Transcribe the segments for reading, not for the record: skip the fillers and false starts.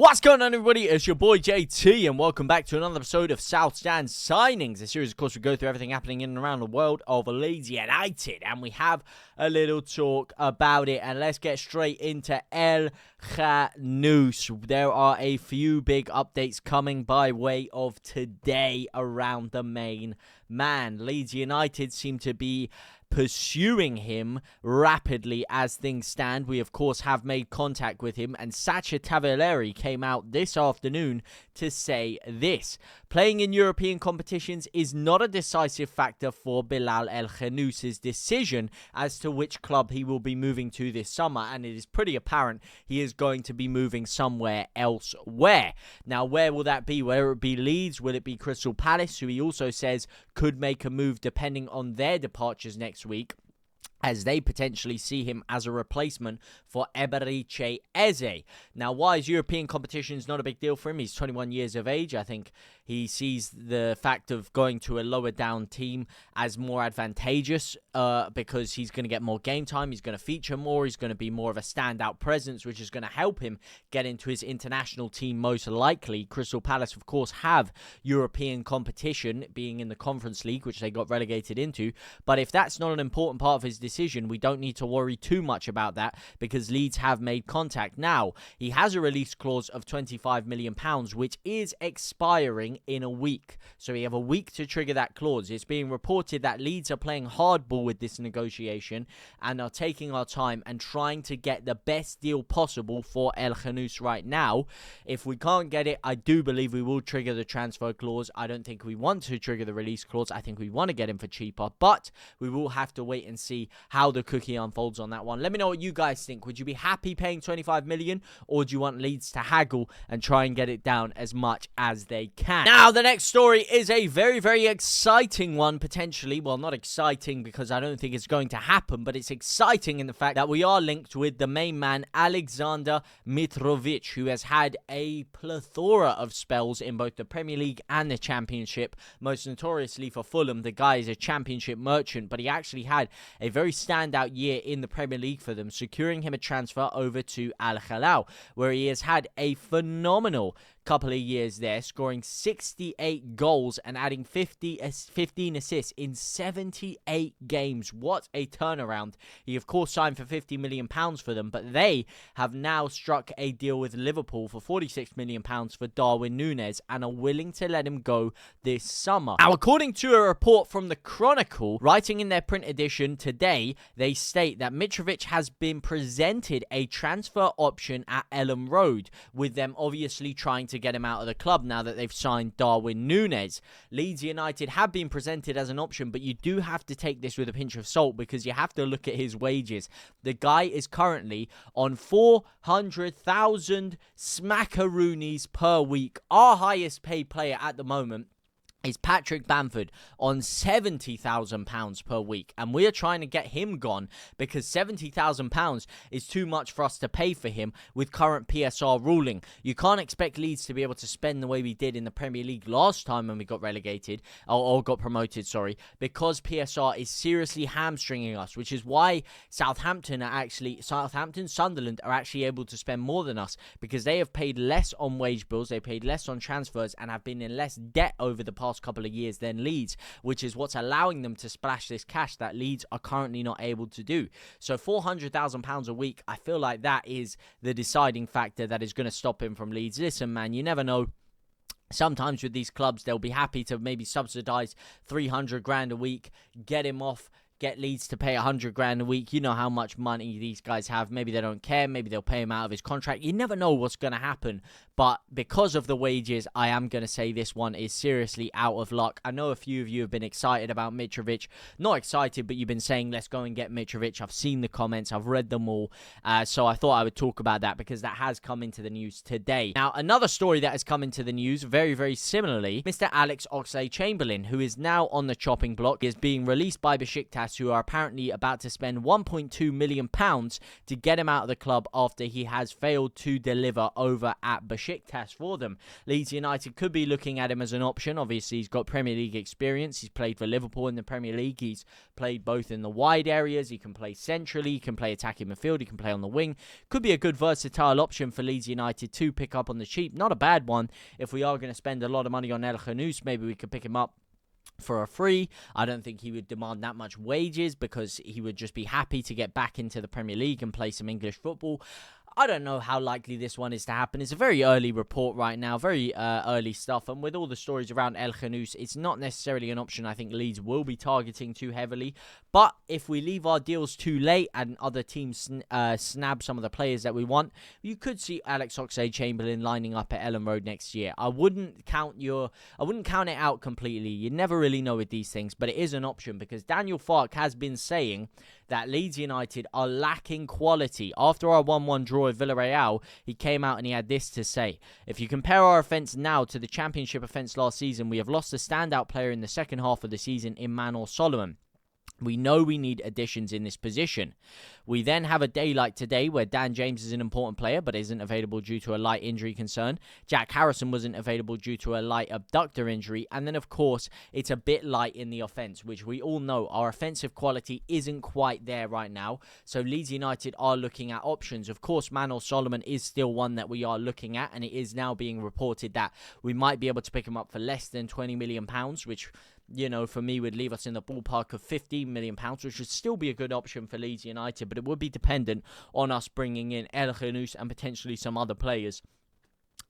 What's going on, everybody? It's your boy JT, and welcome back to another episode of South Stand Signings. A series, of course, we go through everything happening in and around the world of Leeds United, and we have a little talk about it. And let's get straight into Khannous. There are a few big updates coming by way of today around the main man. Leeds United seem to be pursuing him rapidly as things stand. We, of course, have made contact with him, and Sacha Tavaleri came out this afternoon to say this: playing in European competitions is not a decisive factor for Bilal El Khannouss's decision as to which club he will be moving to this summer, and it is pretty apparent he is going to be moving somewhere elsewhere. Now, where will that be? Will it be Leeds? Will it be Crystal Palace, who he also says could make a move depending on their departures next week, as they potentially see him as a replacement for Eberechi Eze. Now, why is European competitions not a big deal for him? He's 21 years of age. I think he sees the fact of going to a lower down team as more advantageous because he's going to get more game time. He's going to feature more. He's going to be more of a standout presence, which is going to help him get into his international team most likely. Crystal Palace, of course, have European competition, being in the Conference League, which they got relegated into. But if that's not an important part of his decision, we don't need to worry too much about that because Leeds have made contact. Now, he has a release clause of £25 million, which is expiring in a week. So we have a week to trigger that clause. It's being reported that Leeds are playing hardball with this negotiation and are taking our time and trying to get the best deal possible for El Khannous right now. If we can't get it, I do believe we will trigger the transfer clause. I don't think we want to trigger the release clause. I think we want to get him for cheaper, but we will have to wait and see how the cookie unfolds on that one. Let me know what you guys think. Would you be happy paying 25 million, or do you want Leeds to haggle and try and get it down as much as they can? Now, the next story is a very, very exciting one, potentially. Well, not exciting because I don't think it's going to happen, but it's exciting in the fact that we are linked with the main man, Alexander Mitrovic, who has had a plethora of spells in both the Premier League and the Championship. Most notoriously for Fulham, the guy is a Championship merchant, but he actually had a very standout year in the Premier League for them, securing him a transfer over to Al Hilal, where he has had a phenomenal couple of years there, scoring 68 goals and adding 15 assists in 78 games. What a turnaround. He, of course, signed for £50 million for them, but they have now struck a deal with Liverpool for £46 million for Darwin Núñez and are willing to let him go this summer. Now, according to a report from the Chronicle, writing in their print edition today, they state that Mitrovic has been presented a transfer option at Ellen Road, with them obviously trying to get him out of the club now that they've signed Darwin Núñez. Leeds United have been presented as an option, but you do have to take this with a pinch of salt because you have to look at his wages. The guy is currently on 400,000 smackaroonies per week. Our highest paid player at the moment is Patrick Bamford on £70,000 per week, and we are trying to get him gone because £70,000 is too much for us to pay for him with current PSR ruling. You can't expect Leeds to be able to spend the way we did in the Premier League last time when we got relegated, or got promoted, sorry, because PSR is seriously hamstringing us, which is why Sunderland are actually able to spend more than us because they have paid less on wage bills, they paid less on transfers, and have been in less debt over the past couple of years than Leeds, which is what's allowing them to splash this cash that Leeds are currently not able to do. So £400,000 a week, I feel like that is the deciding factor that is going to stop him from Leeds. Listen, man, you never know. Sometimes with these clubs, they'll be happy to maybe subsidise 300 grand a week, get him off, get Leeds to pay 100 grand a week. You know how much money these guys have. Maybe they don't care. Maybe they'll pay him out of his contract. You never know what's going to happen. But because of the wages, I am going to say this one is seriously out of luck. I know a few of you have been excited about Mitrovic. Not excited, but you've been saying, let's go and get Mitrovic. I've seen the comments. I've read them all. So I thought I would talk about that because that has come into the news today. Now, another story that has come into the news very, very similarly, Mr. Alex Oxlade-Chamberlain, who is now on the chopping block, is being released by Besiktas Besiktas, who are apparently about to spend £1.2 million to get him out of the club after he has failed to deliver over at Besiktas for them. Leeds United could be looking at him as an option. Obviously, he's got Premier League experience. He's played for Liverpool in the Premier League. He's played both in the wide areas. He can play centrally. He can play attacking midfield. He can play on the wing. Could be a good versatile option for Leeds United to pick up on the cheap. Not a bad one. If we are going to spend a lot of money on Khannous, maybe we could pick him up for a free. I don't think he would demand that much wages because he would just be happy to get back into the Premier League and play some English football. I don't know how likely this one is to happen. It's a very early report right now, very early stuff. And with all the stories around Khannous, it's not necessarily an option I think Leeds will be targeting too heavily. But if we leave our deals too late and other teams snab some of the players that we want, you could see Alex Oxlade-Chamberlain lining up at Ellen Road next year. I wouldn't count it out completely. You never really know with these things, but it is an option because Daniel Farke has been saying that Leeds United are lacking quality. After our 1-1 draw with Villarreal, he came out and he had this to say: if you compare our offence now to the Championship offence last season, we have lost a standout player in the second half of the season in Manor Solomon. We know we need additions in this position. We then have a day like today where Dan James is an important player but isn't available due to a light injury concern. Jack Harrison wasn't available due to a light abductor injury. And then, of course, it's a bit light in the offence, which we all know our offensive quality isn't quite there right now. So Leeds United are looking at options. Of course, Manor Solomon is still one that we are looking at, and it is now being reported that we might be able to pick him up for less than £20 million, which, you know, for me would leave us in the ballpark of £15 million, which would still be a good option for Leeds United, but it would be dependent on us bringing in Khannous and potentially some other players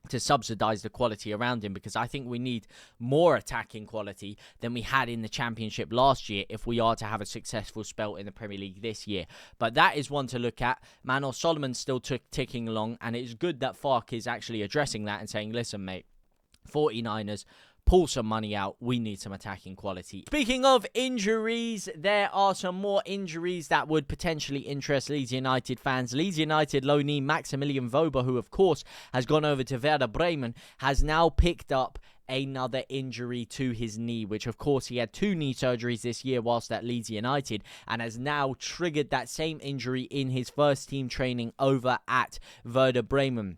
to subsidise the quality around him, because I think we need more attacking quality than we had in the Championship last year if we are to have a successful spell in the Premier League this year. But that is one to look at. Manor Solomon's still ticking along, and it's good that Farke is actually addressing that and saying, listen, mate, 49ers, pull some money out. We need some attacking quality. Speaking of injuries, there are some more injuries that would potentially interest Leeds United fans. Leeds United loanee Maximilian Voga, who of course has gone over to Werder Bremen, has now picked up another injury to his knee, which of course he had 2 knee surgeries this year whilst at Leeds United, and has now triggered that same injury in his first team training over at Werder Bremen.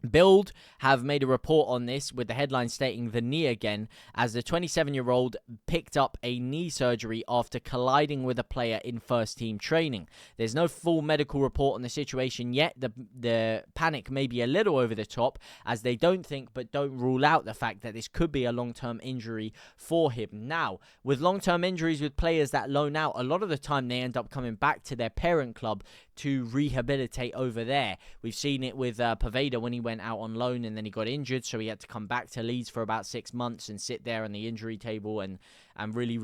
Bild have made a report on this with the headline stating the knee again, as the 27-year-old picked up a knee surgery after colliding with a player in first team training. There's no full medical report on the situation yet. The panic may be a little over the top, as they don't think but don't rule out the fact that this could be a long-term injury for him. Now, with long-term injuries with players that loan out, a lot of the time they end up coming back to their parent club to rehabilitate over there. We've seen it with Poveda when he went out on loan and then he got injured, so he had to come back to Leeds for about 6 months and sit there on the injury table and really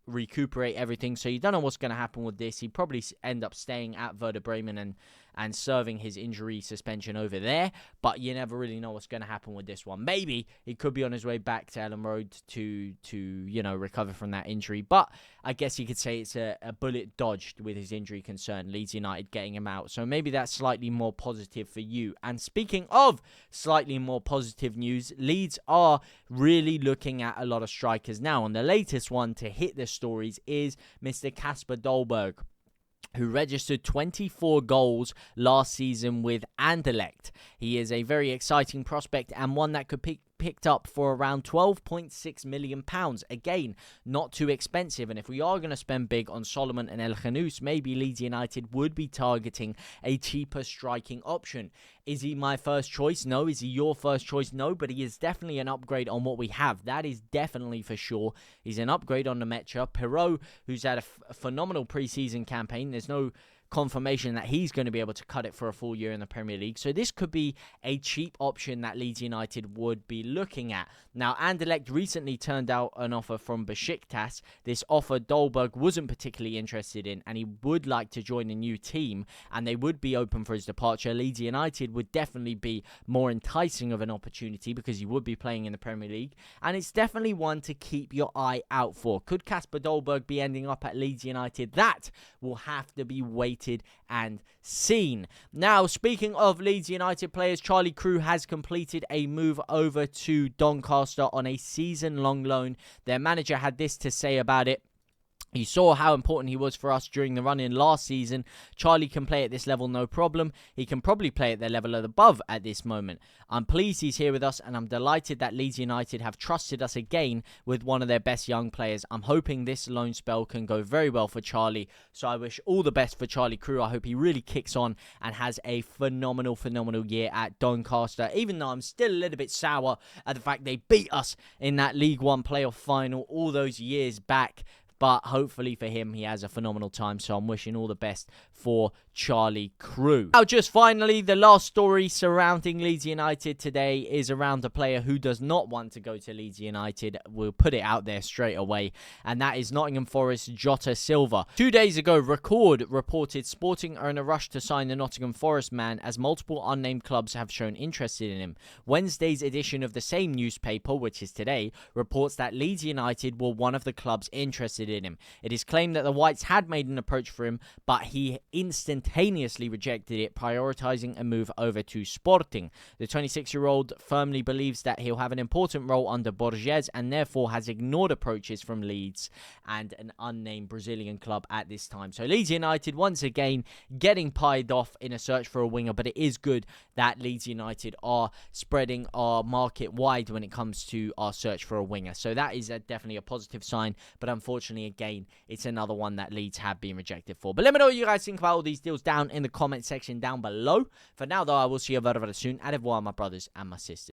recuperate everything. So you don't know what's going to happen with this. He'd probably end up staying at Werder Bremen and serving his injury suspension over there, but you never really know what's going to happen with this one. Maybe he could be on his way back to Ellen Road to recover from that injury, but I guess you could say it's a bullet dodged with his injury concern, Leeds United getting him out. So maybe that's slightly more positive for you. And speaking of slightly more positive news, Leeds are really looking at a lot of strikers now, and the latest one to hit the stories is Mr. Casper Dolberg, who registered 24 goals last season with Anderlecht. He is a very exciting prospect and one that could be picked up for around £12.6 million. Again, not too expensive. And if we are going to spend big on Solomon and Khannous, maybe Leeds United would be targeting a cheaper striking option. Is he my first choice? No. Is he your first choice? No. But he is definitely an upgrade on what we have. That is definitely for sure. He's an upgrade on the Mecha. Perot, who's had a phenomenal preseason campaign. There's no confirmation that he's going to be able to cut it for a full year in the Premier League. So this could be a cheap option that Leeds United would be looking at. Now, Anderlecht recently turned out an offer from Besiktas. This offer Dolberg wasn't particularly interested in, and he would like to join a new team, and they would be open for his departure. Leeds United would definitely be more enticing of an opportunity because he would be playing in the Premier League, and it's definitely one to keep your eye out for. Could Casper Dolberg be ending up at Leeds United? That will have to be waited and seen. Now, speaking of Leeds United players, Charlie Crew has completed a move over to Doncaster on a season-long loan. Their manager had this to say about it: You saw how important he was for us during the run-in last season. Charlie can play at this level, no problem. He can probably play at the level above at this moment. I'm pleased he's here with us, and I'm delighted that Leeds United have trusted us again with one of their best young players. I'm hoping this loan spell can go very well for Charlie, so I wish all the best for Charlie Crew. I hope he really kicks on and has a phenomenal year at Doncaster, even though I'm still a little bit sour at the fact they beat us in that League One playoff final all those years back. But hopefully for him, he has a phenomenal time. So I'm wishing all the best for Charlie Crew. Now, just finally, the last story surrounding Leeds United today is around a player who does not want to go to Leeds United. We'll put it out there straight away. And that is Nottingham Forest Jota Silva. 2 days ago, Record reported Sporting are in a rush to sign the Nottingham Forest man, as multiple unnamed clubs have shown interest in him. Wednesday's edition of the same newspaper, which is today, reports that Leeds United were one of the clubs interested in him. It is claimed that the Whites had made an approach for him, but he instantaneously rejected it, prioritising a move over to Sporting. The 26-year-old firmly believes that he'll have an important role under Borges and therefore has ignored approaches from Leeds and an unnamed Brazilian club at this time. So Leeds United once again getting pied off in a search for a winger, but it is good that Leeds United are spreading our market wide when it comes to our search for a winger. So that is definitely a positive sign, but unfortunately again, it's another one that Leeds have been rejected for. But let me know what you guys think about all these deals down in the comment section down below. For now, though, I will see you very, very soon. Au revoir, my brothers and my sisters.